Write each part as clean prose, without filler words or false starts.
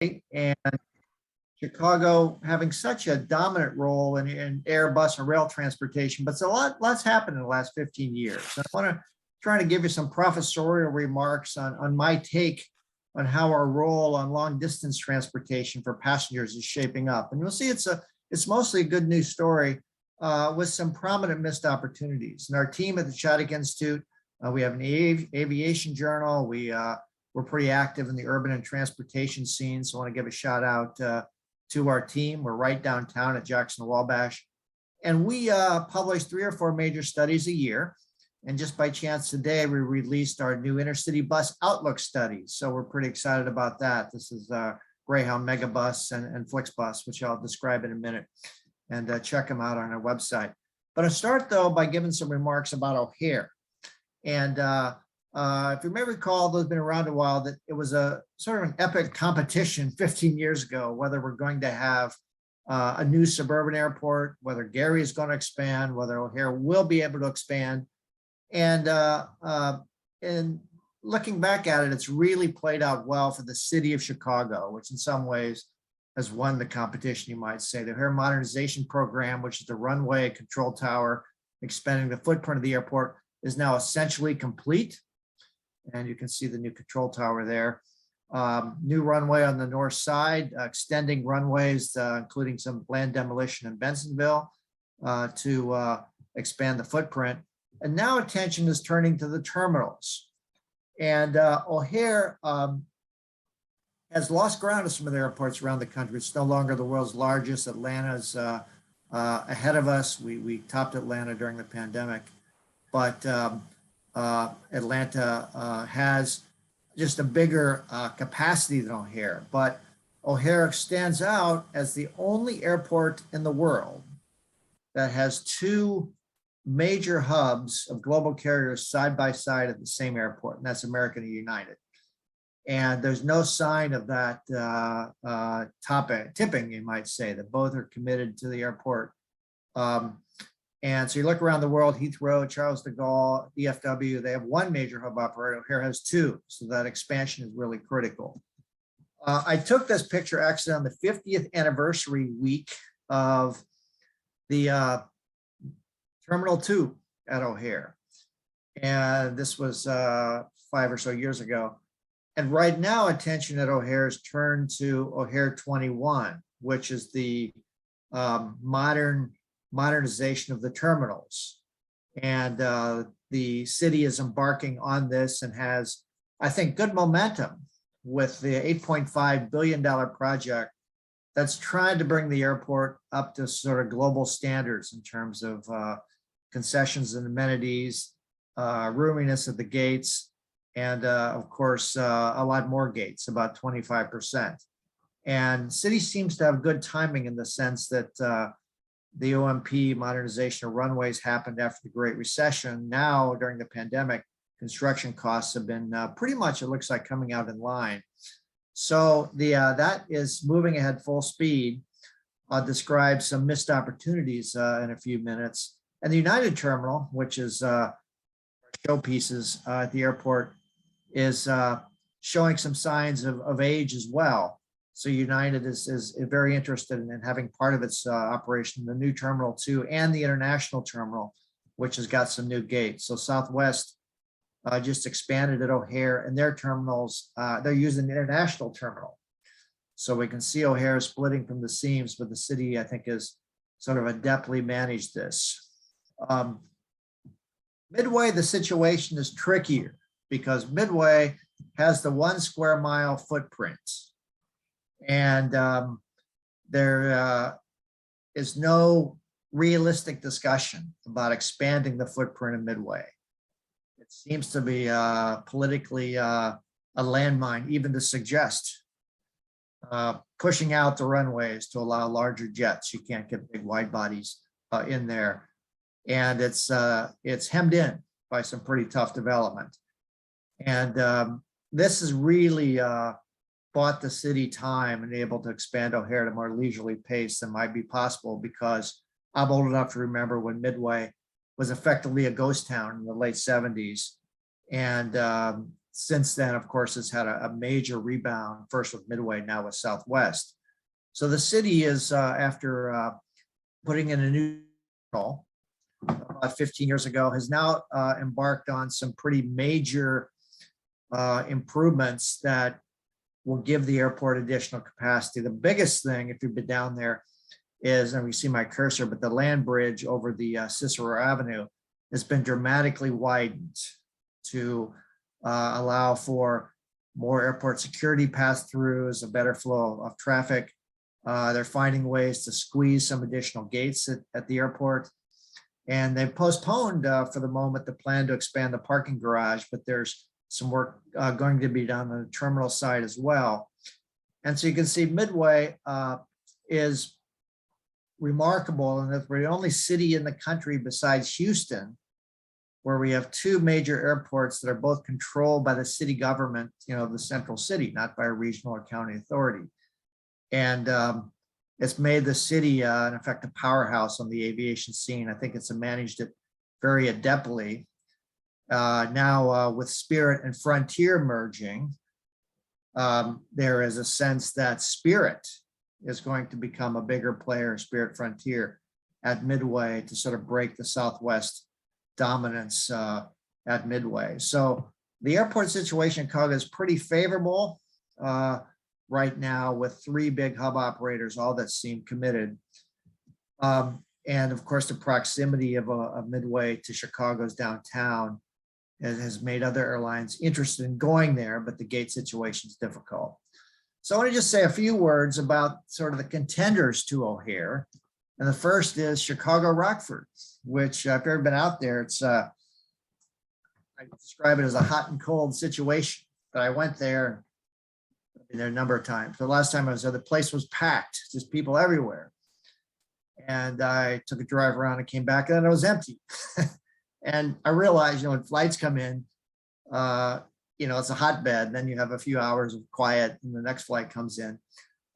and Chicago having such a dominant role in air, bus, and rail transportation, but it's lots happened in the last 15 years. I want to try to give you some professorial remarks on my take on how our role on long distance transportation for passengers is shaping up. And you'll see it's mostly a good news story with some prominent missed opportunities. And our team at the Chaddick Institute, we have an aviation journal. We're pretty active in the urban and transportation scene. So I want to give a shout out to our team. We're right downtown at Jackson Wabash. And we publish 3 or 4 major studies a year. And just by chance today, we released our new Intercity Bus Outlook studies. So we're pretty excited about that. This is Greyhound Megabus and Flixbus, which I'll describe in a minute. And check them out on our website. But I'll start though by giving some remarks about O'Hare. And if you may recall, those have been around a while, that it was a sort of an epic competition 15 years ago, whether we're going to have a new suburban airport, whether Gary is going to expand, whether O'Hare will be able to expand. And looking back at it, it's really played out well for the city of Chicago, which in some ways has won the competition, you might say. The O'Hare Modernization Program, which is the runway, control tower, expanding the footprint of the airport, is now essentially complete. And you can see the new control tower there. New runway on the north side, extending runways, including some land demolition in Bensonville to expand the footprint. And now attention is turning to the terminals. And O'Hare has lost ground to some of the airports around the country. It's no longer the world's largest. Atlanta's ahead of us. We topped Atlanta during the pandemic. But Atlanta has just a bigger capacity than O'Hare. But O'Hare stands out as the only airport in the world that has 2 major hubs of global carriers side by side at the same airport, and that's American and United. And there's no sign of that tipping, you might say, that both are committed to the airport. And so you look around the world, Heathrow, Charles de Gaulle, DFW, they have 1 major hub operator. O'Hare has 2, so that expansion is really critical. I took this picture actually on the 50th anniversary week of the Terminal 2 at O'Hare. And this was 5 or so years ago. And right now, attention at O'Hare is turned to O'Hare 21, which is the modernization of the terminals. And the city is embarking on this and has, I think, good momentum with the $8.5 billion project that's trying to bring the airport up to sort of global standards in terms of concessions and amenities, roominess at the gates, and of course, a lot more gates, about 25%. And city seems to have good timing in the sense that the OMP modernization of runways happened after the Great Recession. Now, during the pandemic, construction costs have been pretty much, it looks like, coming out in line. So that is moving ahead full speed. I'll describe some missed opportunities in a few minutes. And the United Terminal, which is showpieces at the airport, is showing some signs of age as well. So United is very interested in having part of its operation in the new Terminal 2 and the International Terminal, which has got some new gates. So Southwest just expanded at O'Hare, and their terminals, they're using the International Terminal. So we can see O'Hare splitting from the seams, but the city, I think, is sort of adeptly managed this. Midway, the situation is trickier because Midway has the 1 square mile footprint. And there is no realistic discussion about expanding the footprint of Midway. It seems to be politically a landmine, even to suggest pushing out the runways to allow larger jets. You can't get big wide bodies in there. And it's hemmed in by some pretty tough development. And this has really bought the city time and able to expand O'Hare at a more leisurely pace than might be possible, because I'm old enough to remember when Midway was effectively a ghost town in the late 70s. And since then, of course, has had a major rebound, first with Midway, now with Southwest. So the city is, after putting in a new terminal about 15 years ago, has now embarked on some pretty major improvements that will give the airport additional capacity. The biggest thing, if you've been down there, is, and we see my cursor, but the land bridge over the Cicero Avenue has been dramatically widened to allow for more airport security pass-throughs, a better flow of traffic. They're finding ways to squeeze some additional gates at the airport. And they've postponed for the moment the plan to expand the parking garage, but there's some work going to be done on the terminal side as well. And so you can see Midway is remarkable, and that we're the only city in the country besides Houston where we have two major airports that are both controlled by the city government, the central city, not by a regional or county authority. And it's made the city, in effect, a powerhouse on the aviation scene. I think it's managed it very adeptly. Now, with Spirit and Frontier merging, there is a sense that Spirit is going to become a bigger player, Spirit Frontier, at Midway to sort of break the Southwest dominance at Midway. So the airport situation in Chicago is pretty favorable right now, with three big hub operators, all that seem committed. And of course, the proximity of Midway to Chicago's downtown has made other airlines interested in going there, but the gate situation is difficult. So I want to just say a few words about sort of the contenders to O'Hare. And the first is Chicago Rockford, which if you've ever been out there, it's I describe it as a hot and cold situation. But I went there, a number of times. The last time I was there, the place was packed, just people everywhere. And I took a drive around and came back, and it was empty. And I realized, when flights come in, it's a hotbed. Then you have a few hours of quiet, and the next flight comes in.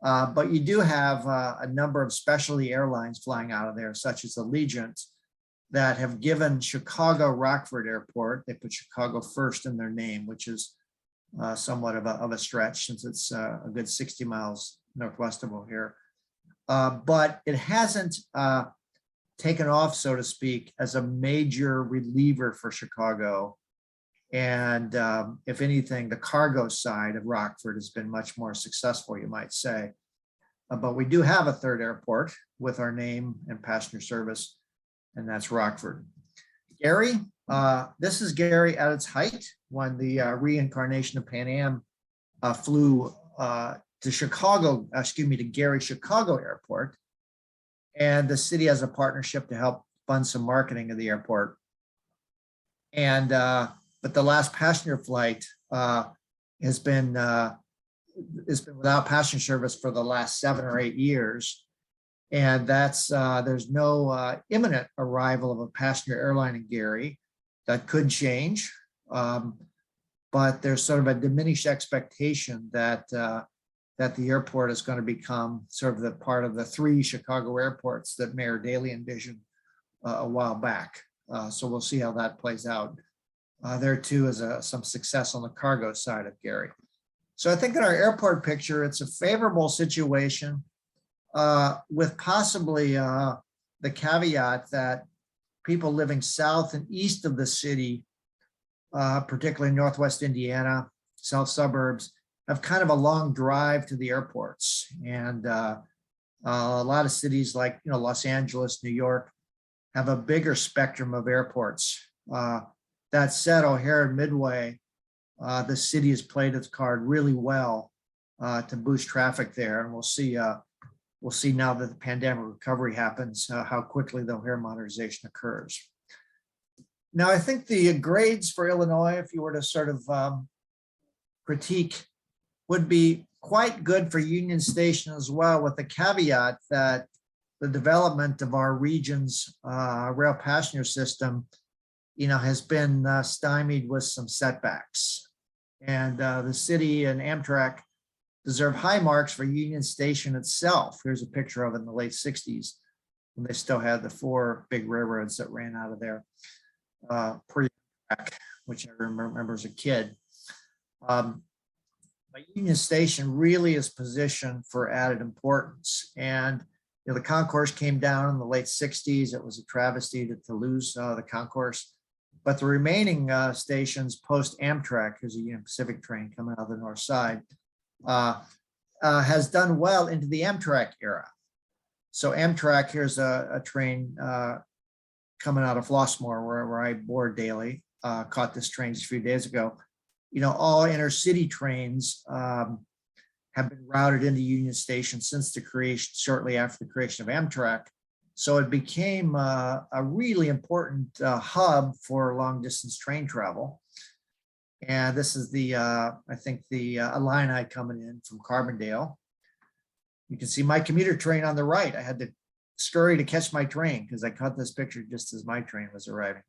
But you do have a number of specialty airlines flying out of there, such as Allegiant, that have given Chicago Rockford Airport, they put Chicago first in their name, which is somewhat of a stretch, since it's a good 60 miles northwest of O'Hare. But it hasn't taken off, so to speak, as a major reliever for Chicago. And if anything, the cargo side of Rockford has been much more successful, you might say. But we do have a third airport with our name and passenger service, and that's Rockford. Gary, this is Gary at its height, when the reincarnation of Pan Am flew to Chicago, to Gary Chicago Airport. And the city has a partnership to help fund some marketing of the airport. And but the last passenger flight has been without passenger service for the last 7 or 8 years. And that's there's no imminent arrival of a passenger airline in Gary. That could change, but there's sort of a diminished expectation that that the airport is going to become sort of the part of the 3 Chicago airports that Mayor Daley envisioned a while back. So we'll see how that plays out. There too is some success on the cargo side of Gary. So I think in our airport picture, it's a favorable situation, with possibly the caveat that people living south and east of the city, particularly Northwest Indiana, south suburbs, have kind of a long drive to the airports. And a lot of cities like Los Angeles, New York, have a bigger spectrum of airports. That said, O'Hare and Midway, the city has played its card really well to boost traffic there. And we'll see now that the pandemic recovery happens, how quickly the O'Hare modernization occurs. Now, I think the grades for Illinois, if you were to sort of critique, would be quite good for Union Station as well, with the caveat that the development of our region's rail passenger system, has been stymied with some setbacks. And the city and Amtrak deserve high marks for Union Station itself. Here's a picture of it in the late 60s, when they still had the 4 big railroads that ran out of there pre-Amtrak, which I remember as a kid. But Union Station really is positioned for added importance. And the concourse came down in the late 60s. It was a travesty to lose the concourse. But the remaining stations post Amtrak, here's a Union Pacific train coming out of the north side, has done well into the Amtrak era. So Amtrak, here's a train coming out of Flossmoor, where I board daily. Caught this train just a few days ago. All intercity trains have been routed into Union Station since the creation, shortly after the creation of Amtrak. So it became a really important hub for long distance train travel. And this is I think the Illini coming in from Carbondale. You can see my commuter train on the right. I had to scurry to catch my train because I caught this picture just as my train was arriving.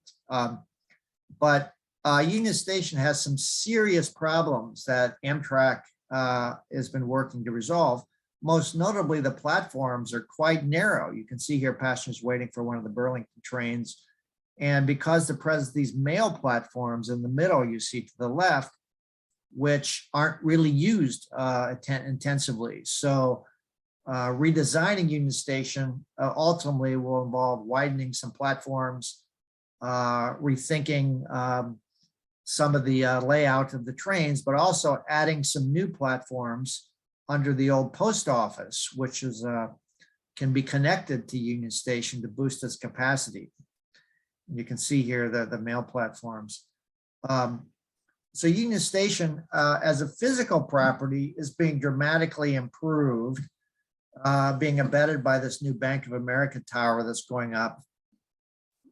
But Union Station has some serious problems that Amtrak has been working to resolve. Most notably, the platforms are quite narrow. You can see here passengers waiting for one of the Burlington trains. And because the presence of these mail platforms in the middle, you see to the left, which aren't really used intensively. So redesigning Union Station ultimately will involve widening some platforms, rethinking some of the layout of the trains, but also adding some new platforms under the old post office, which is can be connected to Union Station to boost its capacity. You can see here the mail platforms. So Union Station as a physical property is being dramatically improved, being embedded by this new Bank of America tower that's going up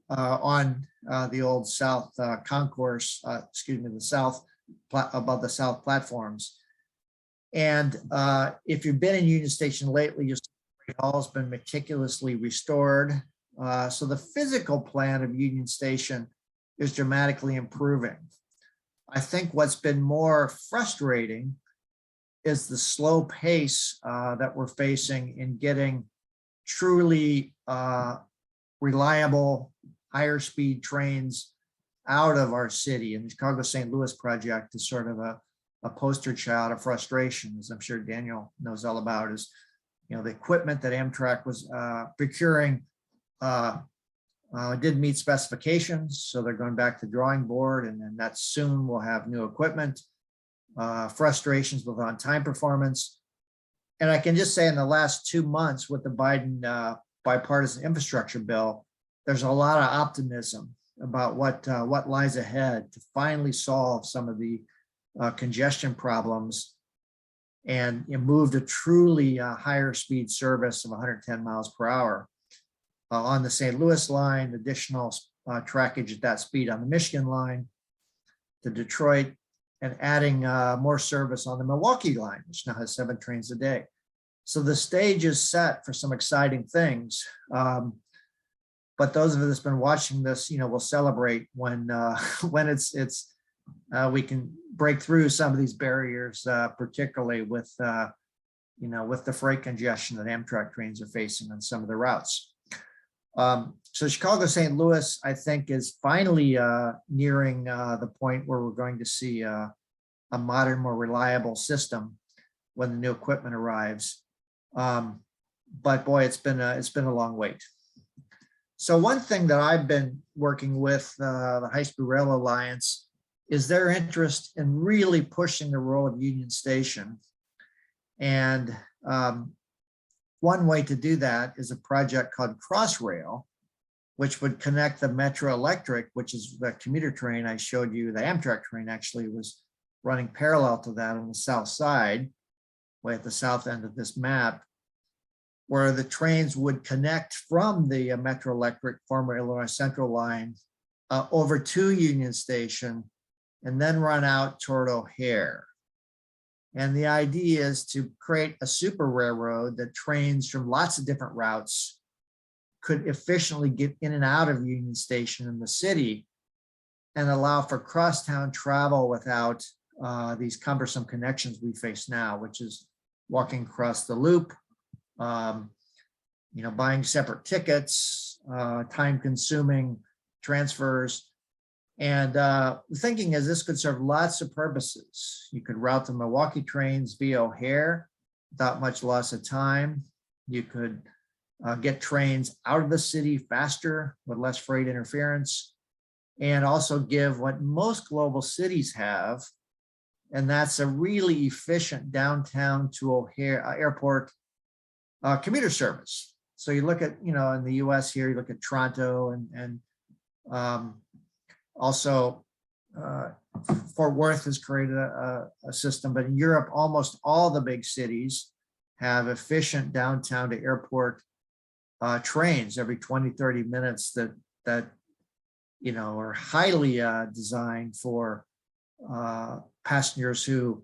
on the old south concourse, the south above the south platforms. And if you've been in Union Station lately, you'll see the Great Hall has been meticulously restored. So the physical plan of Union Station is dramatically improving. I think what's been more frustrating is the slow pace that we're facing in getting truly reliable, higher speed trains out of our city. And the Chicago-St. Louis project is sort of a poster child of frustration, as I'm sure Daniel knows all about, is the equipment that Amtrak was procuring didn't meet specifications, so they're going back to the drawing board, and then that soon we'll have new equipment. Frustrations with on-time performance. And I can just say in the last 2 months with the Biden bipartisan infrastructure bill, there's a lot of optimism about what lies ahead to finally solve some of the congestion problems and move to truly higher speed service of 110 miles per hour on the St. Louis line, additional trackage at that speed on the Michigan line to Detroit, and adding more service on the Milwaukee line, which now has 7 trains a day. So the stage is set for some exciting things. But those of us that's been watching this, will celebrate when we can break through some of these barriers, particularly with the freight congestion that Amtrak trains are facing on some of the routes. So Chicago-St. Louis, I think, is finally nearing the point where we're going to see a modern, more reliable system when the new equipment arrives. But boy, it's been a long wait. So one thing that I've been working with the High Speed Rail Alliance is their interest in really pushing the role of Union Station. And one way to do that is a project called Crossrail, which would connect the Metro Electric, which is the commuter train I showed you. The Amtrak train actually was running parallel to that on the south side, way at the south end of this map, where the trains would connect from the Metro Electric former Illinois Central line over to Union Station and then run out toward O'Hare. And the idea is to create a super railroad that trains from lots of different routes could efficiently get in and out of Union Station in the city and allow for crosstown travel without these cumbersome connections we face now, which is walking across the loop, buying separate tickets, time-consuming transfers. And the thinking is this could serve lots of purposes. You could route the Milwaukee trains via O'Hare without much loss of time. You could get trains out of the city faster with less freight interference, and also give what most global cities have, and that's a really efficient downtown to O'Hare airport commuter service. So you look at, in the US here, you look at Toronto and also Fort Worth has created a system, but in Europe, almost all the big cities have efficient downtown to airport trains every 20, 30 minutes that are highly designed for passengers who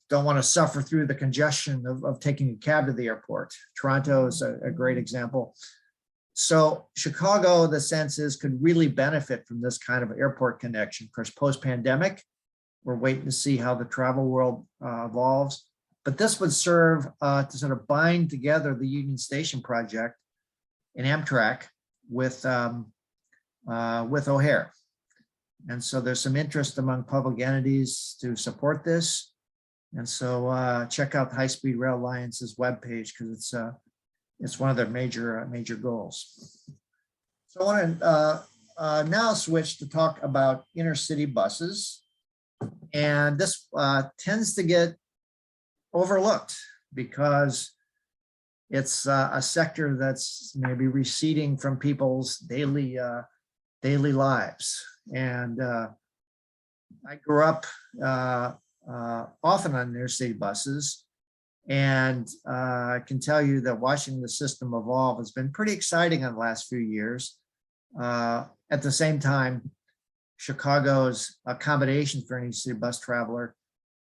don't want to suffer through the congestion of taking a cab to the airport. Toronto is a great example. So Chicago, the sense is, could really benefit from this kind of airport connection. Of course, post-pandemic, we're waiting to see how the travel world evolves. But this would serve to sort of bind together the Union Station project and Amtrak with O'Hare. And so there's some interest among public entities to support this. And so check out the High Speed Rail Alliance's webpage, because it's one of their major goals. So I want to now switch to talk about intercity buses. And this tends to get overlooked because it's a sector that's maybe receding from people's daily lives. And I grew up often on intercity buses, and I can tell you that watching the system evolve has been pretty exciting in the last few years. At the same time, Chicago's accommodation for any city bus traveler,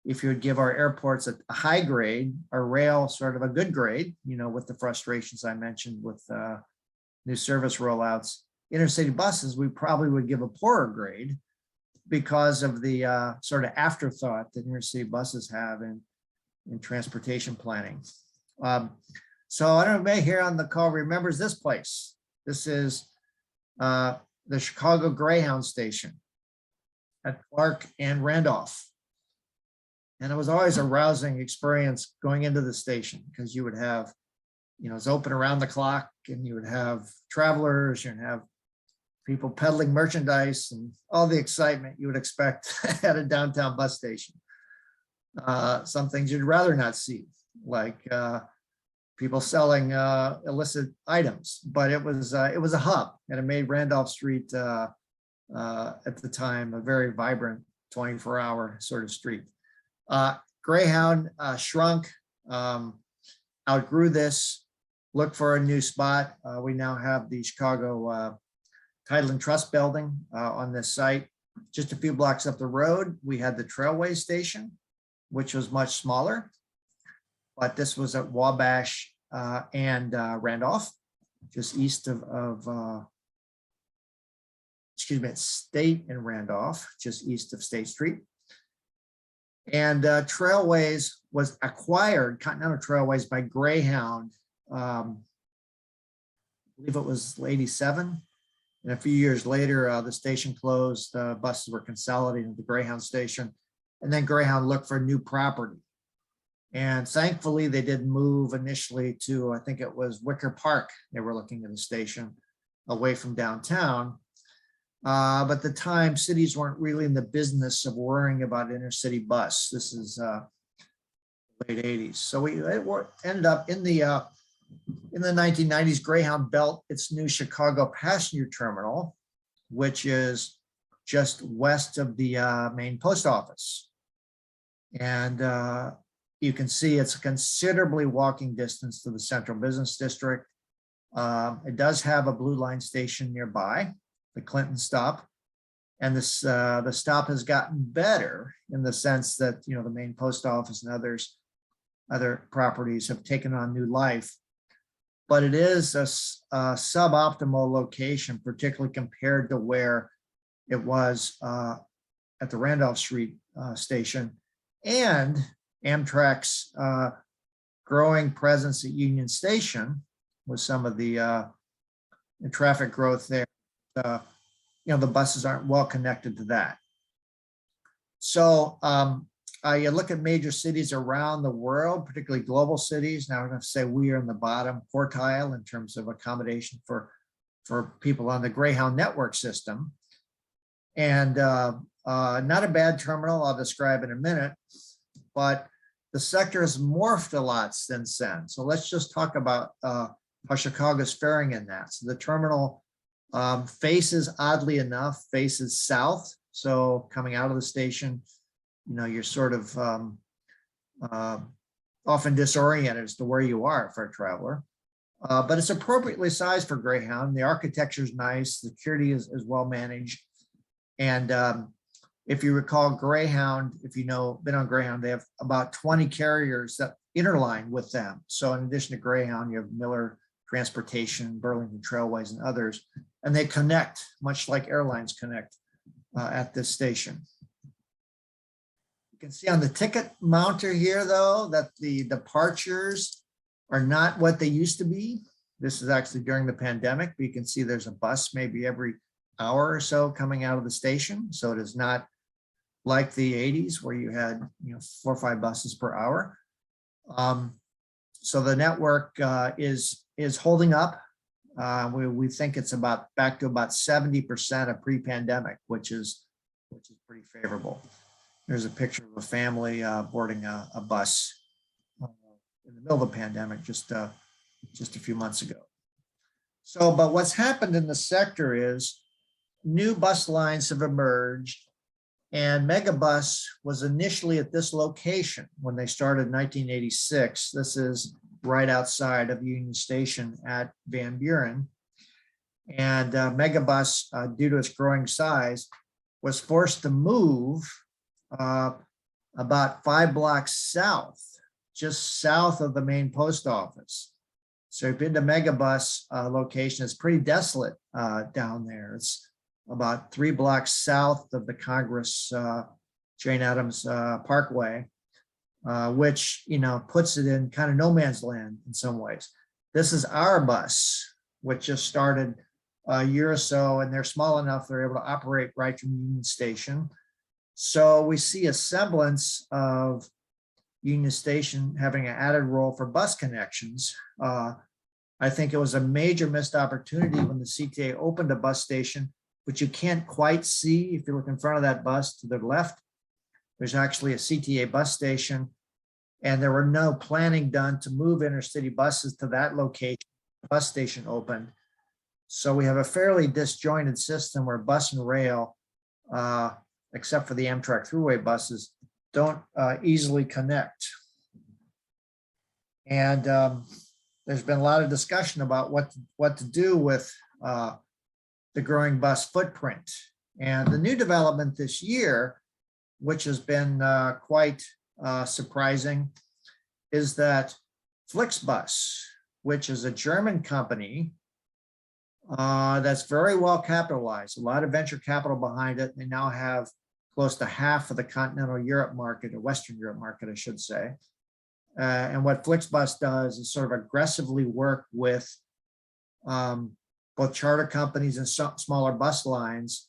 if you would give our airports a high grade, our rail sort of a good grade, with the frustrations I mentioned with new service rollouts, intercity buses, we probably would give a poorer grade because of the sort of afterthought that intercity buses have in transportation planning. So I don't know if anybody here on the call remembers this place. This is the Chicago Greyhound station at Clark and Randolph. And it was always a rousing experience going into the station, because you would have, it's open around the clock, and you would have travelers, you'd have people peddling merchandise and all the excitement you would expect at a downtown bus station. Some things you'd rather not see, like people selling illicit items, but it was a hub, and it made Randolph Street at the time a very vibrant 24-hour sort of street. Greyhound shrunk, outgrew this, looked for a new spot. We now have the Chicago Title and Trust building on this site. Just a few blocks up the road, we had the Trailway station, which was much smaller, but this was at Wabash and Randolph, just east of State and Randolph, just east of State Street. And Trailways was acquired, Continental Trailways, by Greyhound. I believe it was 87. And a few years later, the station closed, buses were consolidated into the Greyhound station, and then Greyhound looked for new property. And thankfully, they did move initially to, I think it was Wicker Park. They were looking at the station away from downtown. But at the time, cities weren't really in the business of worrying about intercity bus. This is late 80s. So we ended up in the 1990s, Greyhound built its new Chicago passenger terminal, which is just west of the main post office. And you can see it's a considerably walking distance to the central business district. It does have a Blue Line station nearby, the Clinton stop. And this the stop has gotten better in the sense that, the main post office and other properties have taken on new life. But it is a suboptimal location, particularly compared to where it was at the Randolph Street station, and Amtrak's growing presence at Union Station with some of the traffic growth there. the buses aren't well connected to that. So you look at major cities around the world, particularly global cities. Now we're going to say we are in the bottom quartile in terms of accommodation for people on the Greyhound network system. And not a bad terminal, I'll describe in a minute, but the sector has morphed a lot since then. So let's just talk about how Chicago's faring in that. So the terminal faces, oddly enough, faces south. So coming out of the station, you're sort of often disoriented as to where you are for a traveler. But it's appropriately sized for Greyhound. The architecture is nice. Security is well managed. And if you recall Greyhound, if been on Greyhound, they have about 20 carriers that interline with them. So in addition to Greyhound, you have Miller Transportation, Burlington Trailways, and others. And they connect, much like airlines connect at this station. You can see on the ticket mounter here, though, that the departures are not what they used to be. This is actually during the pandemic, but you can see there's a bus maybe every hour or so coming out of the station. So it is not like the 80s where you had 4 or 5 buses per hour. So the network is holding up. We think it's back to about 70% of pre-pandemic, which is pretty favorable. There's a picture of a family boarding a bus in the middle of the pandemic just a few months ago. So, but what's happened in the sector is new bus lines have emerged, and Megabus was initially at this location when they started in 1986. This is right outside of Union Station at Van Buren. And Megabus, due to its growing size, was forced to move about 5 blocks south, just south of the main post office. So if you've been to Megabus location, it's pretty desolate down there. It's about 3 blocks south of the Congress Jane Addams Parkway, which puts it in kind of no man's land in some ways. This is our bus, which just started a year or so, and they're small enough they're able to operate right from Union Station. So we see a semblance of Union Station having an added role for bus connections. I think it was a major missed opportunity when the CTA opened a bus station, which you can't quite see if you look in front of that bus to the left. There's actually a CTA bus station, and there were no planning done to move intercity buses to that location. The bus station opened. So we have a fairly disjointed system where bus and rail, except for the Amtrak thruway buses, don't easily connect. And there's been a lot of discussion about what to do with the growing bus footprint. And the new development this year, which has been quite surprising, is that Flixbus, which is a German company that's very well capitalized, a lot of venture capital behind it. They now have close to half of the continental Europe market, or Western Europe market, I should say. And what Flixbus does is sort of aggressively work with both charter companies and smaller bus lines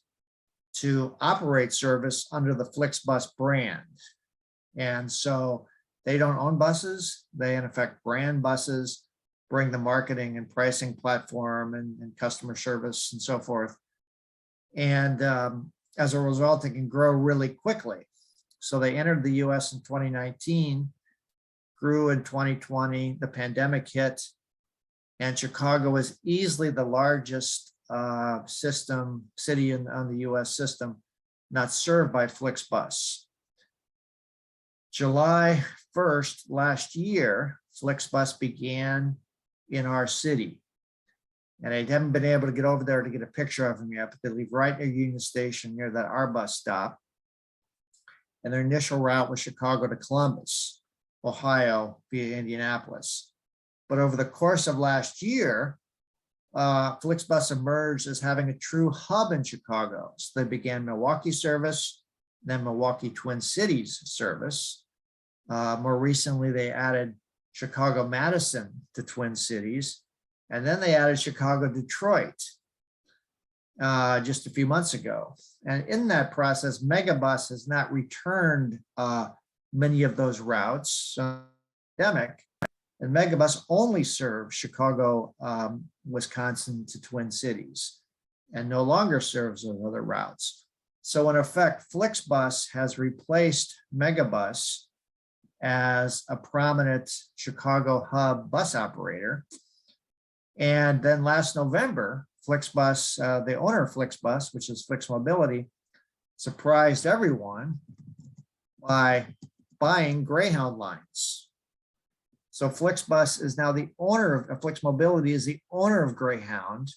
to operate service under the Flixbus brand. And so they don't own buses. They, in effect, brand buses, bring the marketing and pricing platform and customer service and so forth. And as a result, it can grow really quickly. So they entered the US in 2019, grew in 2020, the pandemic hit, and Chicago is easily the largest city on the US system not served by Flixbus. July 1st last year, Flixbus began in our city. And I haven't been able to get over there to get a picture of them yet, but they leave right near Union Station, near that our bus stop. And their initial route was Chicago to Columbus, Ohio, via Indianapolis. But over the course of last year, Flixbus emerged as having a true hub in Chicago. So they began Milwaukee service, then Milwaukee Twin Cities service. More recently, they added Chicago Madison to Twin Cities, and then they added Chicago Detroit. just a few months ago. And in that process, Megabus has not returned many of those routes. Pandemic, and Megabus only serves Chicago, Wisconsin to Twin Cities, and no longer serves those other routes. So in effect, FlixBus has replaced Megabus as a prominent Chicago hub bus operator. And then last November, FlixBus, the owner of FlixBus, which is Flix Mobility, surprised everyone by buying Greyhound lines. So FlixBus is now the owner of Flix Mobility is the owner of Greyhound,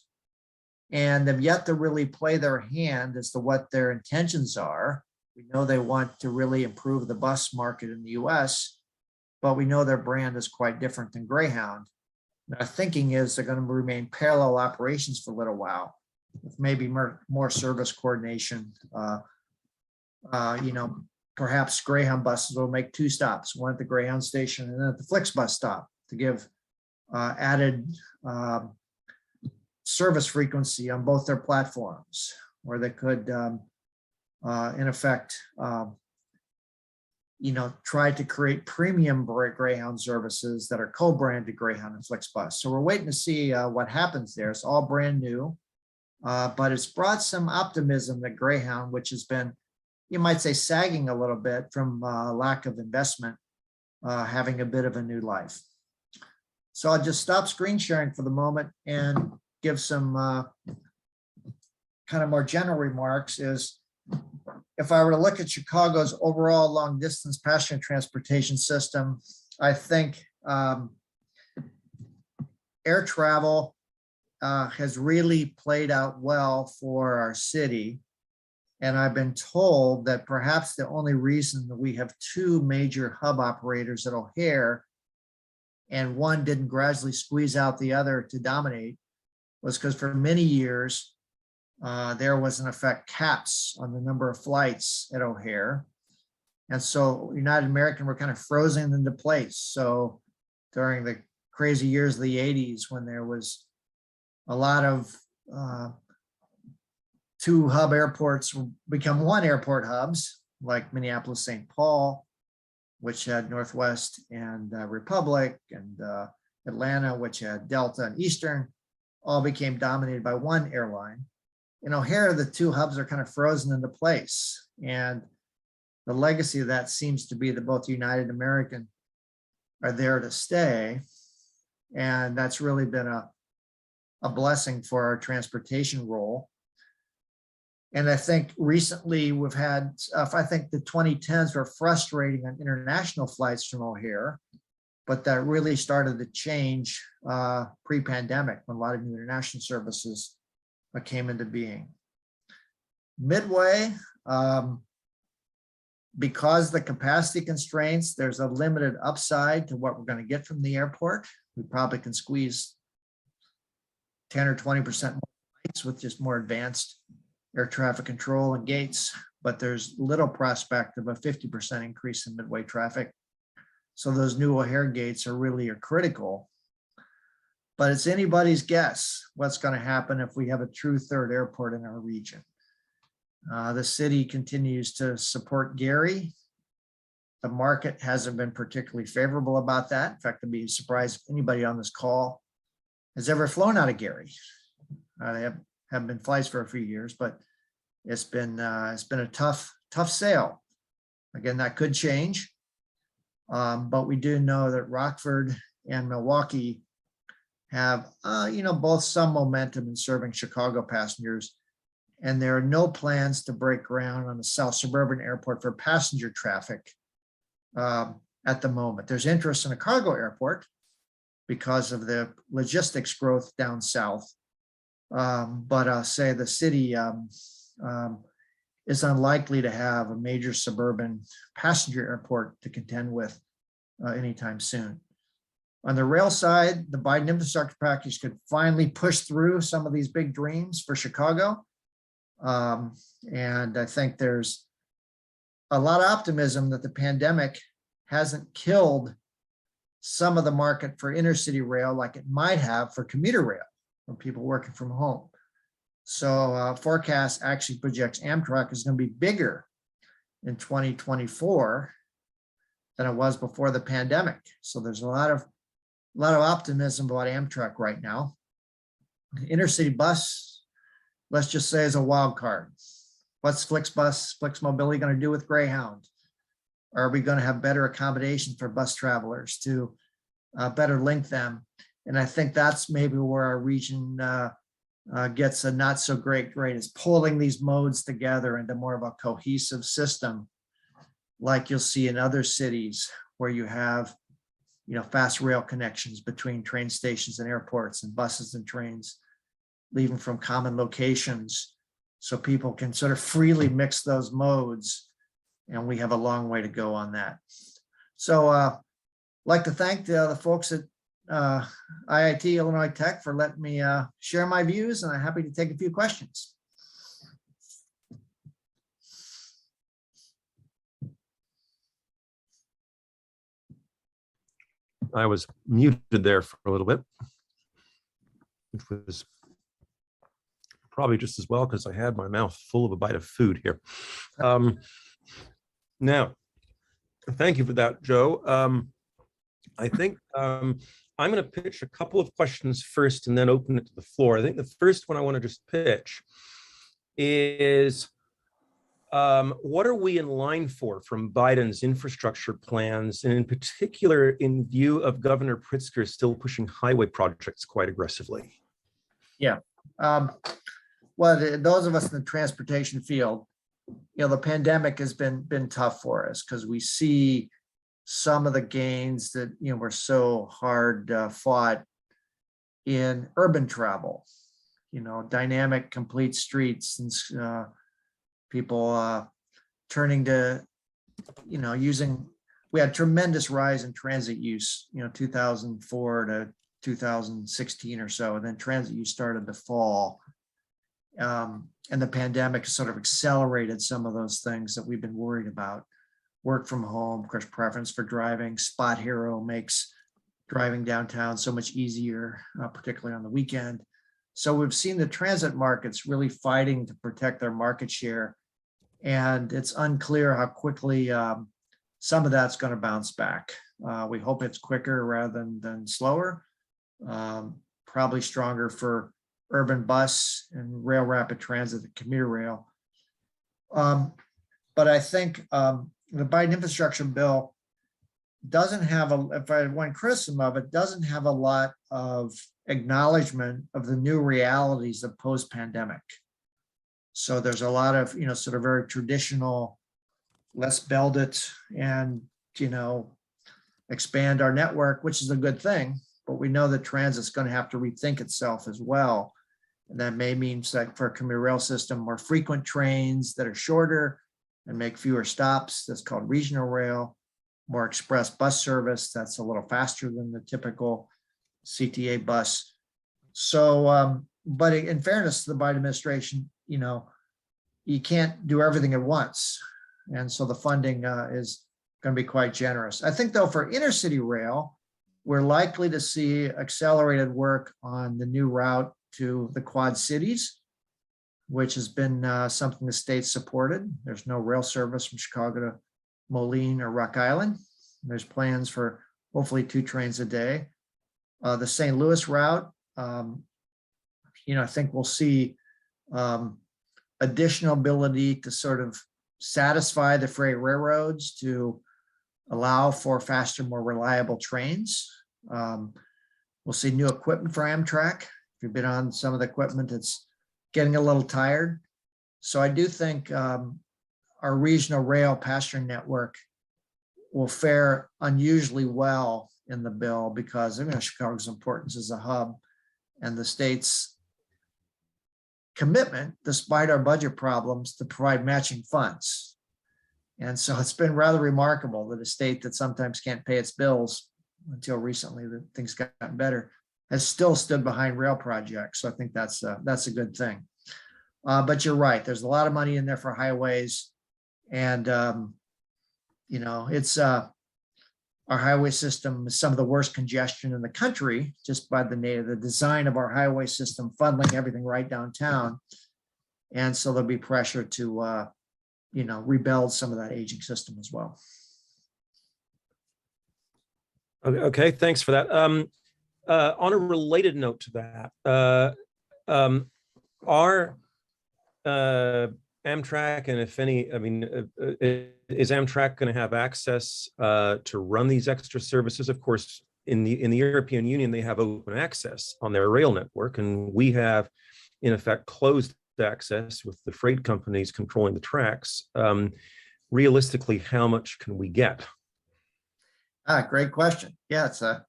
and they've yet to really play their hand as to what their intentions are. We know they want to really improve the bus market in the US, but we know their brand is quite different than Greyhound. And our thinking is they're going to remain parallel operations for a little while, with maybe more service coordination. Perhaps Greyhound buses will make 2 stops, one at the Greyhound station and then at the FlixBus stop, to give added service frequency on both their platforms, where they could, in effect, try to create premium Greyhound services that are co-branded Greyhound and FlixBus. So we're waiting to see what happens there. It's all brand new, but it's brought some optimism that Greyhound, which has been, you might say, sagging a little bit from lack of investment, having a bit of a new life. So I'll just stop screen sharing for the moment and give some kind of more general remarks. Is if I were to look at Chicago's overall long distance passenger transportation system, I think air travel has really played out well for our city. And I've been told that perhaps the only reason that we have 2 major hub operators at O'Hare and one didn't gradually squeeze out the other to dominate was because for many years, there was in effect caps on the number of flights at O'Hare. And so United American were kind of frozen into place. So during the crazy years of the 80s, when there was a lot of 2 hub airports become 1 airport hubs, like Minneapolis, St. Paul, which had Northwest and Republic, and Atlanta, which had Delta and Eastern, all became dominated by 1 airline. In O'Hare, the 2 hubs are kind of frozen into place. And the legacy of that seems to be that both United and American are there to stay. And that's really been a blessing for our transportation role. And I think recently we've had, I think the 2010s were frustrating on international flights from O'Hare, but that really started to change pre-pandemic when a lot of new international services came into being. Midway, because of the capacity constraints, there's a limited upside to what we're going to get from the airport. We probably can squeeze 10 or 20% more flights with just more advanced air traffic control and gates, but there's little prospect of a 50% increase in Midway traffic. So those new O'Hare gates are critical, but it's anybody's guess what's going to happen if we have a true 3rd airport in our region. The city continues to support Gary. The market hasn't been particularly favorable about that. In fact, I'd be surprised if anybody on this call has ever flown out of Gary. They have been flights for a few years, but it's been a tough sale. Again, that could change, but we do know that Rockford and Milwaukee have both some momentum in serving Chicago passengers, and there are no plans to break ground on the South Suburban Airport for passenger traffic at the moment. There's interest in a cargo airport because of the logistics growth down south. But I'll say the city is unlikely to have a major suburban passenger airport to contend with anytime soon. On the rail side, the Biden infrastructure package could finally push through some of these big dreams for Chicago. And I think there's a lot of optimism that the pandemic hasn't killed some of the market for intercity rail like it might have for commuter rail, from people working from home. So forecast actually projects Amtrak is going to be bigger in 2024 than it was before the pandemic. So there's a lot of optimism about Amtrak right now. Intercity bus, let's just say, is a wild card. What's Flix Mobility going to do with Greyhound? Are we going to have better accommodation for bus travelers to better link them? And I think that's maybe where our region gets a not so great grade, is pulling these modes together into more of a cohesive system, like you'll see in other cities where you have, fast rail connections between train stations and airports, and buses and trains leaving from common locations, so people can sort of freely mix those modes. And we have a long way to go on that. So I'd like to thank the folks at IIT Illinois Tech for letting me share my views, and I'm happy to take a few questions. I was muted there for a little bit, which was probably just as well because I had my mouth full of a bite of food here. Now, thank you for that, Joe. I think I'm going to pitch a couple of questions first and then open it to the floor. I think the first one I want to just pitch is, what are we in line for from Biden's infrastructure plans, and in particular in view of Governor Pritzker still pushing highway projects quite aggressively? Yeah. Well, those of us in the transportation field, the pandemic has been tough for us, because we see some of the gains that were so hard fought in urban travel. Dynamic, complete streets, and people turning to using. We had tremendous rise in transit use, 2004 to 2016 or so, and then transit use started to fall. And the pandemic sort of accelerated some of those things that we've been worried about. Work from home, of course, preference for driving. Spot Hero makes driving downtown so much easier, particularly on the weekend. So we've seen the transit markets really fighting to protect their market share. And it's unclear how quickly some of that's going to bounce back. We hope it's quicker rather than slower. Probably stronger for urban bus and rail rapid transit, the commuter rail. But I think the Biden infrastructure bill doesn't have if I had one criticism of it, doesn't have a lot of acknowledgement of the new realities of post-pandemic. So there's a lot of, sort of very traditional, let's build it and, expand our network, which is a good thing, but we know that transit's going to have to rethink itself as well. And that may mean, like, for a commuter rail system, more frequent trains that are shorter and make fewer stops. That's called regional rail. More express bus service that's a little faster than the typical CTA bus. So, but in fairness to the Biden administration, you can't do everything at once. And so the funding is going to be quite generous. I think, though, for intercity rail, we're likely to see accelerated work on the new route to the Quad Cities, which has been something the state supported. There's no rail service from Chicago to Moline or Rock Island. There's plans for hopefully 2 trains a day. The St. Louis route, I think we'll see additional ability to sort of satisfy the freight railroads to allow for faster, more reliable trains. We'll see new equipment for Amtrak. If you've been on some of the equipment, it's getting a little tired. So I do think our regional rail passenger network will fare unusually well in the bill, because Chicago's importance as a hub and the state's commitment, despite our budget problems, to provide matching funds. And so it's been rather remarkable that a state that sometimes can't pay its bills, until recently that things gotten better, has still stood behind rail projects. So I think that's a good thing. But you're right, there's a lot of money in there for highways, and it's our highway system is some of the worst congestion in the country, just by the design of our highway system, funneling everything right downtown. And so there'll be pressure to, rebuild some of that aging system as well. Okay, thanks for that. On a related note to that, are Amtrak, and if any, is Amtrak going to have access to run these extra services? Of course, in the European Union, they have open access on their rail network, and we have, in effect, closed access with the freight companies controlling the tracks. Realistically, how much can we get? Great question. Yeah, it's a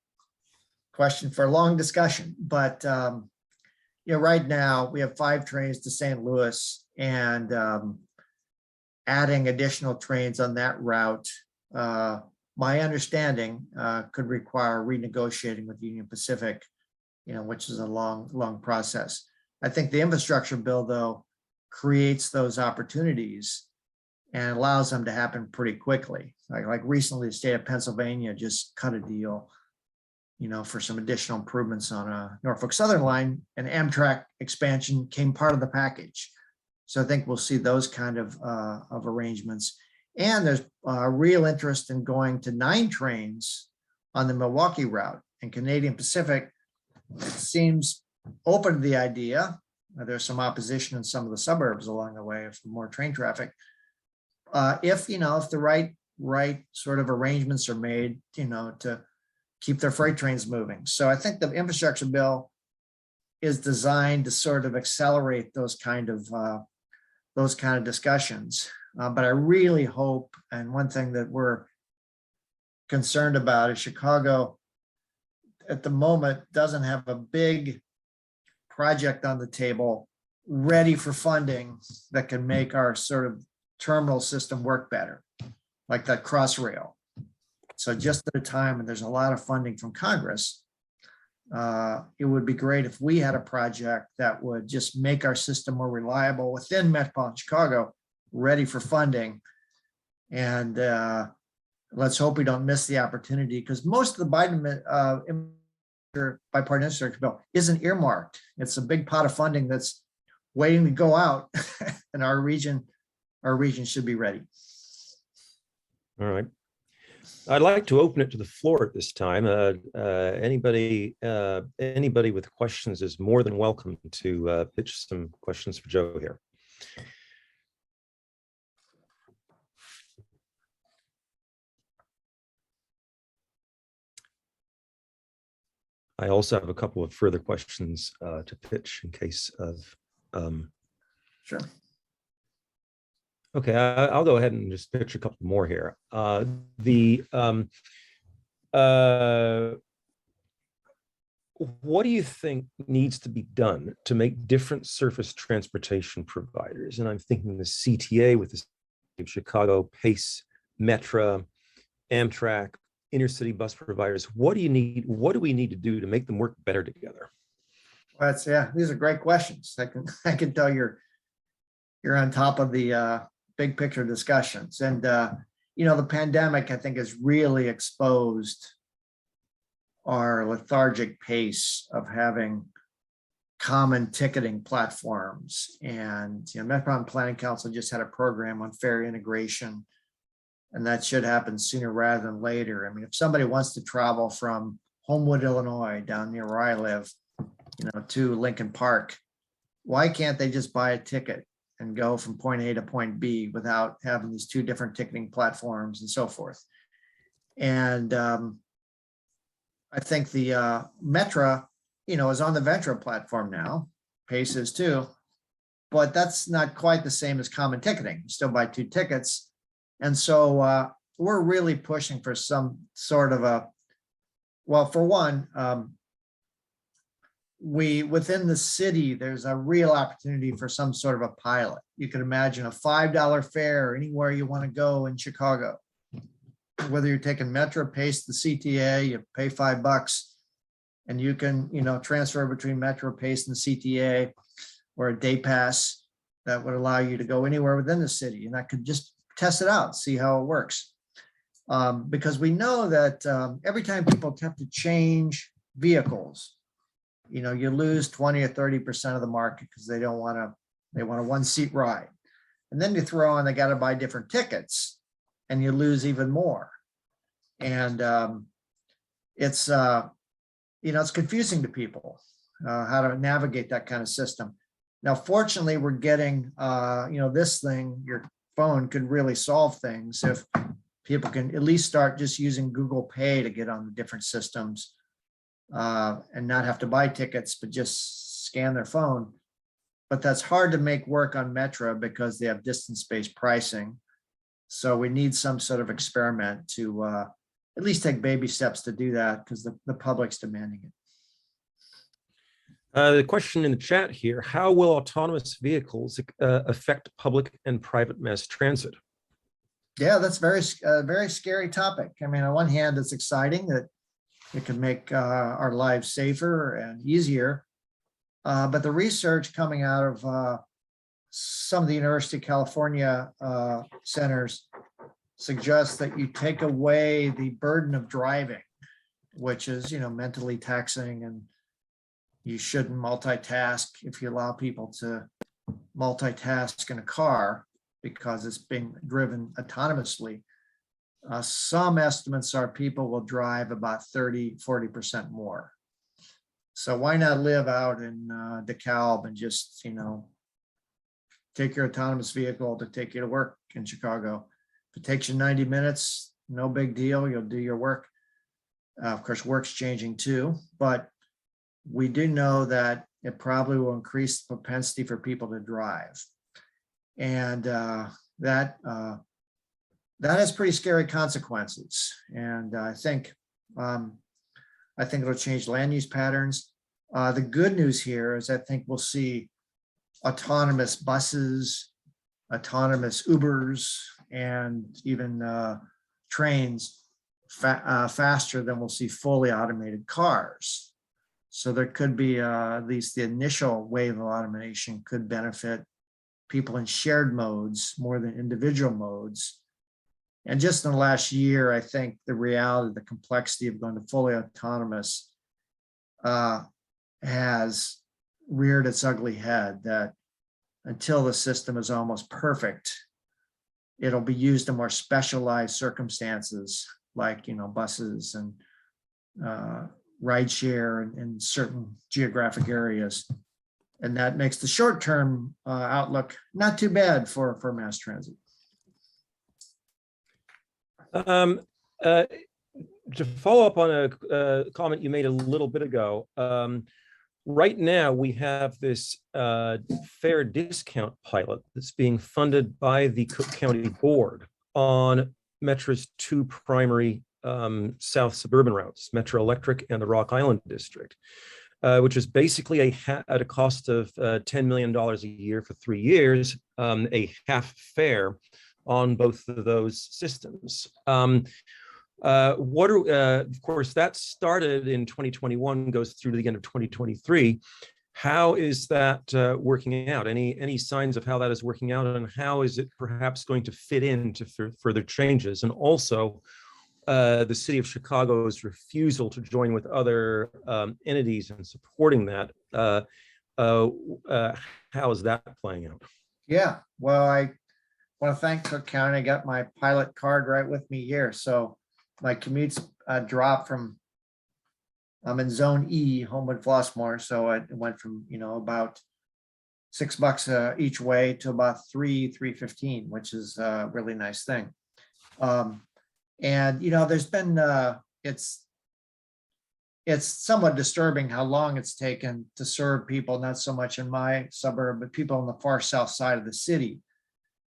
question for a long discussion, but right now we have 5 trains to St. Louis, and adding additional trains on that route, my understanding, could require renegotiating with Union Pacific, which is a long process. I think the infrastructure bill, though, creates those opportunities and allows them to happen pretty quickly. Like recently, the state of Pennsylvania just cut a deal, for some additional improvements on a Norfolk Southern line, and Amtrak expansion came part of the package. So I think we'll see those kind of arrangements. And there's a real interest in going to 9 trains on the Milwaukee route, and Canadian Pacific seems open to the idea. There's some opposition in some of the suburbs along the way for more train traffic. If the right sort of arrangements are made, to keep their freight trains moving. So I think the infrastructure bill is designed to sort of accelerate those kind of discussions. But I really hope, and one thing that we're concerned about is Chicago at the moment doesn't have a big project on the table ready for funding that can make our sort of terminal system work better, like that Crossrail. So just at a time when there's a lot of funding from Congress, it would be great if we had a project that would just make our system more reliable within metropolitan Chicago, ready for funding. And let's hope we don't miss the opportunity, because most of the Biden bipartisan infrastructure bill isn't earmarked. It's a big pot of funding that's waiting to go out, and our region should be ready. All right. I'd like to open it to the floor at this time. Anybody with questions is more than welcome to pitch some questions for Joe here. I also have a couple of further questions to pitch in case of. Sure. Okay, I'll go ahead and just pitch a couple more here. What do you think needs to be done to make different surface transportation providers? And I'm thinking the CTA with the City of Chicago, PACE, Metra, Amtrak, intercity bus providers. What do you need? What do we need to do to make them work better together? Well, these are great questions. I can tell you're on top of the big picture discussions. And the pandemic, I think, has really exposed our lethargic pace of having common ticketing platforms. And Metropolitan Planning Council just had a program on fare integration, and that should happen sooner rather than later. I mean, if somebody wants to travel from Homewood, Illinois, down near where I live, to Lincoln Park, why can't they just buy a ticket and go from point A to point B without having these 2 different ticketing platforms and so forth? And I think the Metra, is on the Ventra platform now. PACE is too, but that's not quite the same as common ticketing. You still buy 2 tickets. And so we're really pushing for some sort of for one, within the city, there's a real opportunity for some sort of a pilot. You could imagine a $5 fare anywhere you want to go in Chicago. Whether you're taking Metro, PACE, the CTA, you pay $5, and you can, transfer between Metro, PACE, and the CTA, or a day pass that would allow you to go anywhere within the city. And I could just test it out, see how it works. Because we know that every time people attempt to change vehicles, you lose 20 or 30% of the market because they want a one-seat ride. And then you throw on, they got to buy different tickets and you lose even more. And it's confusing to people how to navigate that kind of system. Now, fortunately, we're getting, this thing, your phone could really solve things if people can at least start just using Google Pay to get on the different systems and not have to buy tickets, but just scan their phone. But that's hard to make work on Metro because they have distance-based pricing. So we need some sort of experiment to at least take baby steps to do that because the public's demanding it. The question in the chat here, how will autonomous vehicles affect public and private mass transit? Yeah, that's very scary topic. I mean, on one hand, it's exciting that it can make our lives safer and easier. But the research coming out of some of the University of California centers suggests that you take away the burden of driving, which is, mentally taxing, and you shouldn't multitask if you allow people to multitask in a car because it's being driven autonomously. Some estimates are people will drive about 30–40% more. So why not live out in DeKalb and just, take your autonomous vehicle to take you to work in Chicago. If it takes you 90 minutes, no big deal. You'll do your work. Of course, work's changing too, but we do know that it probably will increase the propensity for people to drive. And that has pretty scary consequences. And I think it'll change land use patterns. The good news here is I think we'll see autonomous buses, autonomous Ubers, and even trains faster than we'll see fully automated cars. So there could be at least the initial wave of automation could benefit people in shared modes more than individual modes. And just in the last year, I think the reality, the complexity of going to fully autonomous has reared its ugly head, that until the system is almost perfect, it'll be used in more specialized circumstances like, buses and rideshare in certain geographic areas. And that makes the short-term outlook not too bad for mass transit. To follow up on a comment you made a little bit ago, right now we have this fare discount pilot that's being funded by the Cook County Board on Metro's two primary south suburban routes, Metro Electric and the Rock Island District, which is basically at a cost of $10 million a year for 3 years, a half fare on both of those systems. Of course, that started in 2021, goes through to the end of 2023. How is that working out? Any signs of how that is working out, and how is it perhaps going to fit into further changes? And also, the city of Chicago's refusal to join with other entities in supporting that. How is that playing out? Yeah, well, I want to thank Cook County. I got my pilot card right with me here. So my commutes dropped from, I'm in zone E, Homewood Flossmoor. So it went from, about $6 each way to about $3.15, which is a really nice thing. And, there's been, it's somewhat disturbing how long it's taken to serve people, not so much in my suburb, but people on the far south side of the city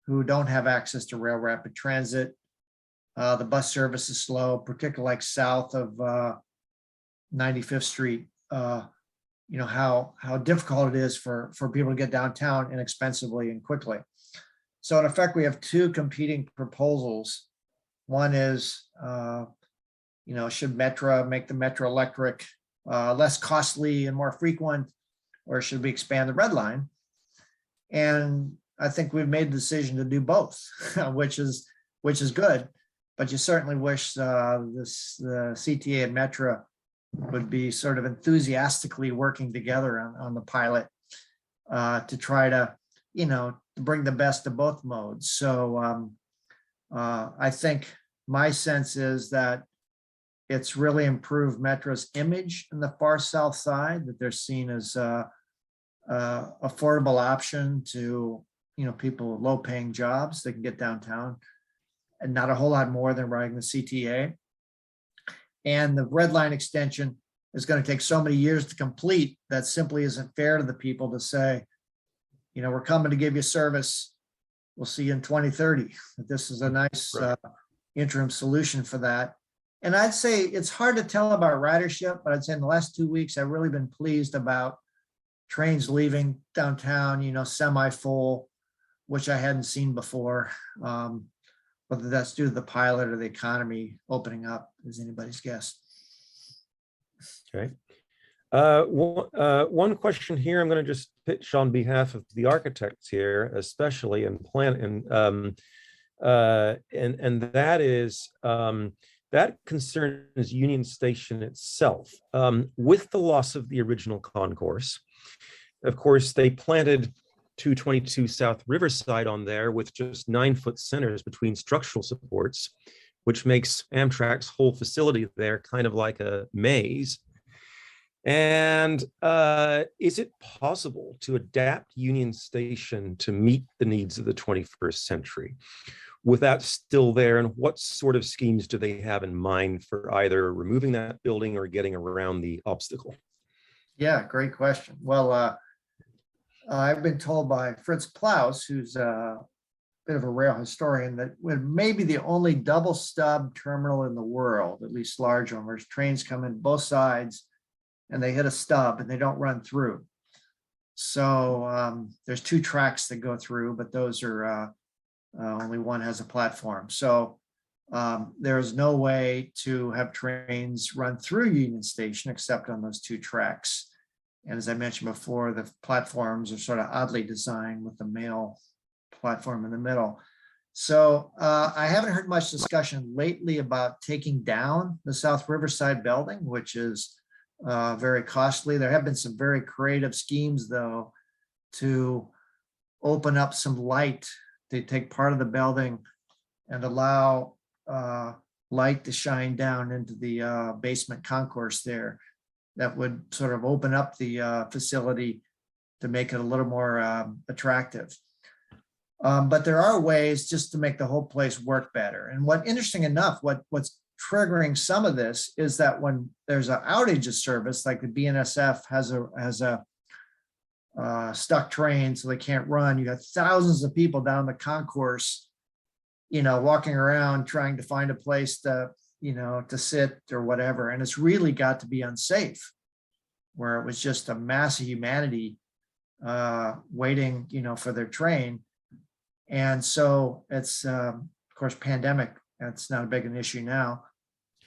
who don't have access to rail rapid transit. The bus service is slow, particularly like south of 95th Street. How difficult it is for people to get downtown inexpensively and quickly. So in effect, we have two competing proposals. One is, should Metro make the Metro Electric less costly and more frequent, or should we expand the red line? And I think we've made the decision to do both, which is good. but you certainly wish the CTA and Metra would be sort of enthusiastically working together on the pilot to try to, bring the best of both modes. So I think my sense is that it's really improved Metro's image in the far south side, that they're seen as a affordable option to, people with low paying jobs that can get downtown and not a whole lot more than riding the CTA. And the red line extension is going to take so many years to complete that simply isn't fair to the people to say, we're coming to give you service. We'll see you in 2030. This is a nice interim solution for that. And I'd say it's hard to tell about ridership, but I'd say in the last 2 weeks, I've really been pleased about trains leaving downtown, semi-full, which I hadn't seen before. Whether that's due to the pilot or the economy opening up is anybody's guess. Okay. One question here I'm going to just pitch on behalf of the architects here, especially in and that is that concerns Union Station itself. With the loss of the original concourse, of course, they planted 222 South Riverside on there with just 9-foot centers between structural supports, which makes Amtrak's whole facility there kind of like a maze. And is it possible to adapt Union Station to meet the needs of the 21st century with that still there? And what sort of schemes do they have in mind for either removing that building or getting around the obstacle? Yeah, great question. Well, I've been told by Fritz Plaus, who's a bit of a rail historian, that we're maybe the only double stub terminal in the world, at least large one, where trains come in both sides and they hit a stub and they don't run through. So there's 2 tracks that go through, but those are only one has a platform. So there's no way to have trains run through Union Station except on those 2 tracks. And as I mentioned before, the platforms are sort of oddly designed with the mail platform in the middle. So I haven't heard much discussion lately about taking down the South Riverside building, which is very costly. There have been some very creative schemes, though, to open up some light, to take part of the building and allow light to shine down into the basement concourse there. That would sort of open up the facility to make it a little more attractive. But there are ways just to make the whole place work better. And interesting enough, what's triggering some of this is that when there's an outage of service, like the BNSF has a stuck train, so they can't run, you got thousands of people down the concourse, walking around trying to find a place to sit or whatever. And it's really got to be unsafe, where it was just a mass of humanity waiting, for their train. And so it's, of course, pandemic, that's not a big an issue now,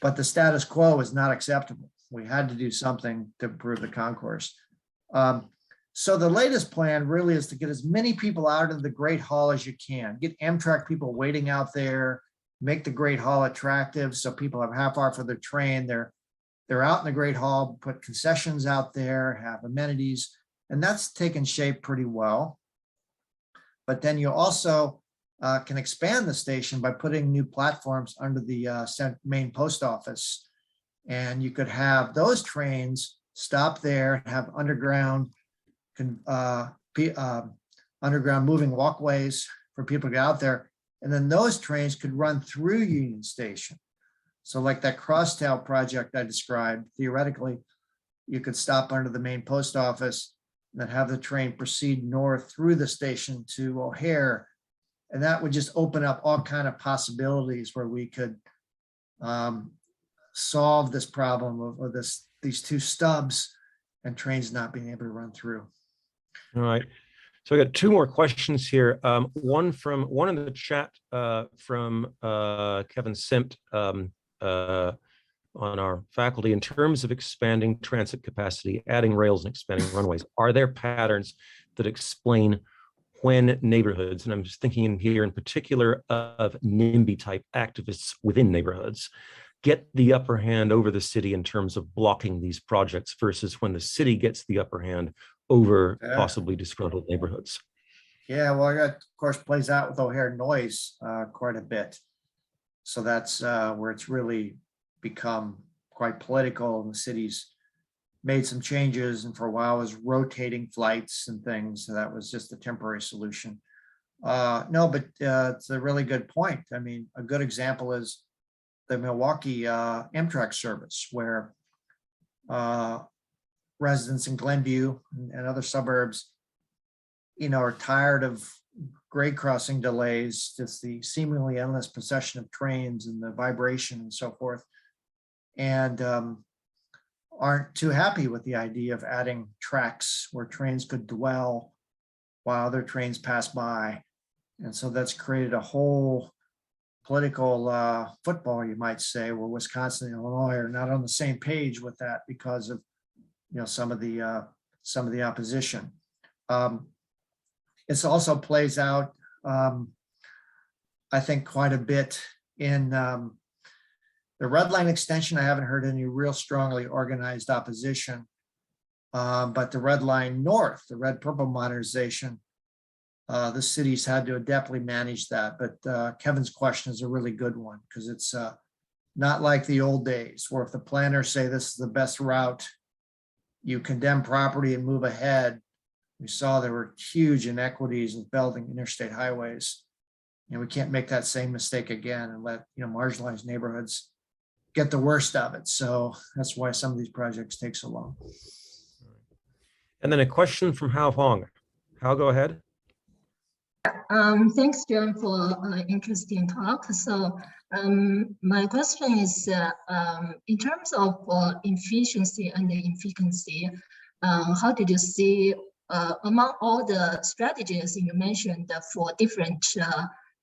but the status quo is not acceptable. We had to do something to improve the concourse. So the latest plan really is to get as many people out of the Great Hall as you can, get Amtrak people waiting out there, make the Great Hall attractive so people have half hour for their train. They're out in the Great Hall, put concessions out there, have amenities, and that's taken shape pretty well. But then you also can expand the station by putting new platforms under the main post office. And you could have those trains stop there, have underground moving walkways for people to get out there. And then those trains could run through Union Station. So like that crosstail project I described, theoretically, you could stop under the main post office and then have the train proceed north through the station to O'Hare. And that would just open up all kinds of possibilities where we could solve this problem of these 2 stubs and trains not being able to run through. All right. So I got 2 more questions here. One in the chat from Kevin Simt on our faculty. In terms of expanding transit capacity, adding rails and expanding runways, are there patterns that explain when neighborhoods, and I'm just thinking in here in particular of NIMBY type activists within neighborhoods, get the upper hand over the city in terms of blocking these projects versus when the city gets the upper hand over Yeah. possibly disgruntled neighborhoods. Yeah, well, that of course plays out with O'Hare Noise quite a bit. So that's where it's really become quite political, and the city's made some changes, and for a while was rotating flights and things. So that was just a temporary solution. No, but it's a really good point. I mean, a good example is the Milwaukee Amtrak service, where residents in Glenview and other suburbs, are tired of grade crossing delays, just the seemingly endless procession of trains and the vibration and so forth, and aren't too happy with the idea of adding tracks where trains could dwell while other trains pass by. And so that's created a whole political football, you might say, where Wisconsin and Illinois are not on the same page with that because of some of the opposition. It also plays out, I think, quite a bit in the red line extension. I haven't heard any real strongly organized opposition, but the red line north, the red purple modernization, the city's had to adeptly manage that. But Kevin's question is a really good one, because it's not like the old days where if the planners say this is the best route, you condemn property and move ahead. We saw there were huge inequities with building interstate highways. We can't make that same mistake again and let marginalized neighborhoods get the worst of it. So that's why some of these projects take so long. And then a question from Hao Hong. Hao, go ahead. Thanks, John, for interesting talk. So my question is, in terms of efficiency and the efficacy, how did you see among all the strategies you mentioned for different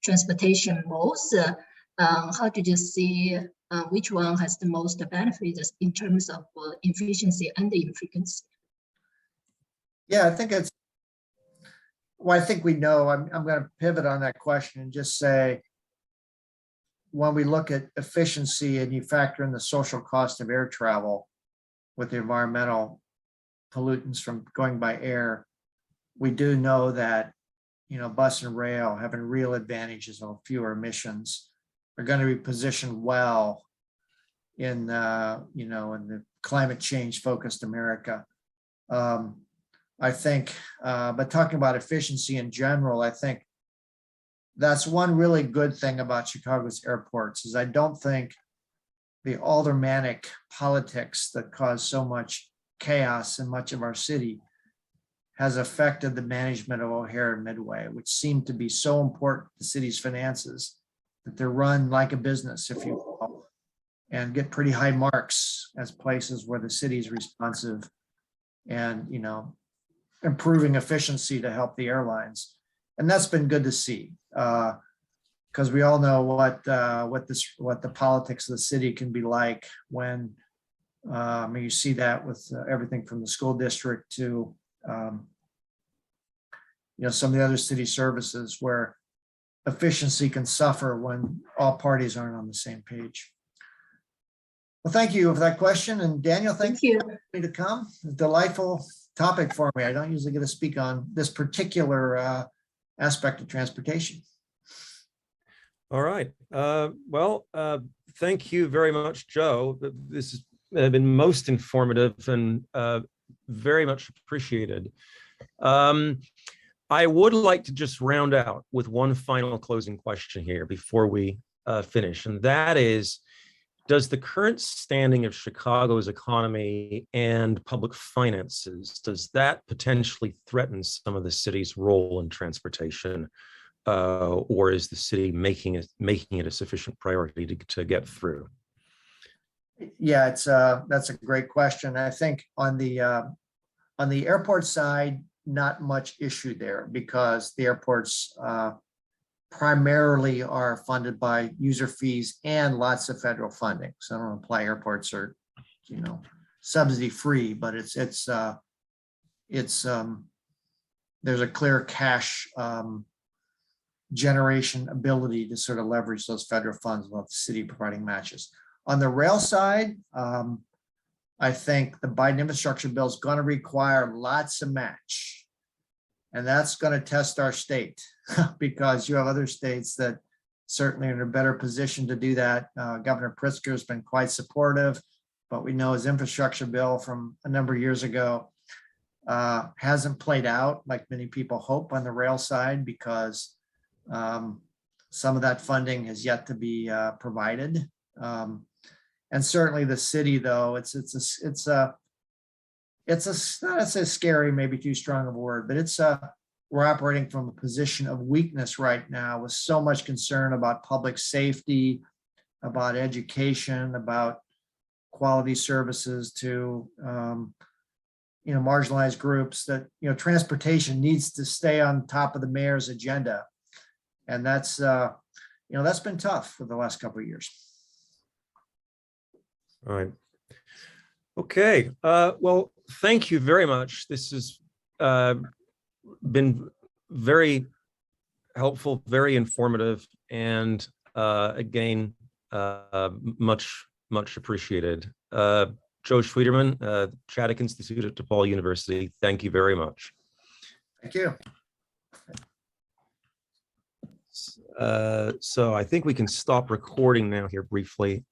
transportation modes, how did you see which one has the most benefits in terms of efficiency and the efficacy? Yeah, I think we know. I'm going to pivot on that question and just say, when we look at efficiency and you factor in the social cost of air travel with the environmental pollutants from going by air, we do know that bus and rail, having real advantages of fewer emissions, are going to be positioned well in in the climate change focused America. I think, but talking about efficiency in general, I think that's one really good thing about Chicago's airports is I don't think the aldermanic politics that caused so much chaos in much of our city has affected the management of O'Hare and Midway, which seem to be so important to the city's finances that they're run like a business, if you will, and get pretty high marks as places where the city is responsive and improving efficiency to help the airlines. And that's been good to see, because we all know what the politics of the city can be like when you see that with everything from the school district to some of the other city services, where efficiency can suffer when all parties aren't on the same page. Well, thank you for that question. And Daniel, thank you for me to come. Delightful topic for me. I don't usually get to speak on this particular aspect of transportation. All right. Thank you very much, Joe. This has been most informative and very much appreciated. I would like to just round out with one final closing question here before we finish, and that is, does the current standing of Chicago's economy and public finances, does that potentially threaten some of the city's role in transportation? Or is the city making it a sufficient priority to get through? Yeah, that's a great question. I think on the airport side, not much issue there, because the airports primarily are funded by user fees and lots of federal funding. So I don't imply airports are, subsidy free, but it's there's a clear cash generation ability to sort of leverage those federal funds without the city providing matches. On the rail side, I think the Biden infrastructure bill is going to require lots of match. And that's going to test our state because you have other states that certainly are in a better position to do that. Governor Pritzker has been quite supportive, but we know his infrastructure bill from a number of years ago hasn't played out like many people hope on the rail side because some of that funding has yet to be provided. And certainly the city, though, it's not a scary, maybe too strong of a word, but we're operating from a position of weakness right now with so much concern about public safety, about education, about quality services to marginalized groups that transportation needs to stay on top of the mayor's agenda, and that's been tough for the last couple of years. All right. Okay. Well, thank you very much. This has been very helpful, very informative, and again, much appreciated. Joe Schwieterman, Chaddick Institute at DePaul University. Thank you very much. Thank you. So I think we can stop recording now here briefly.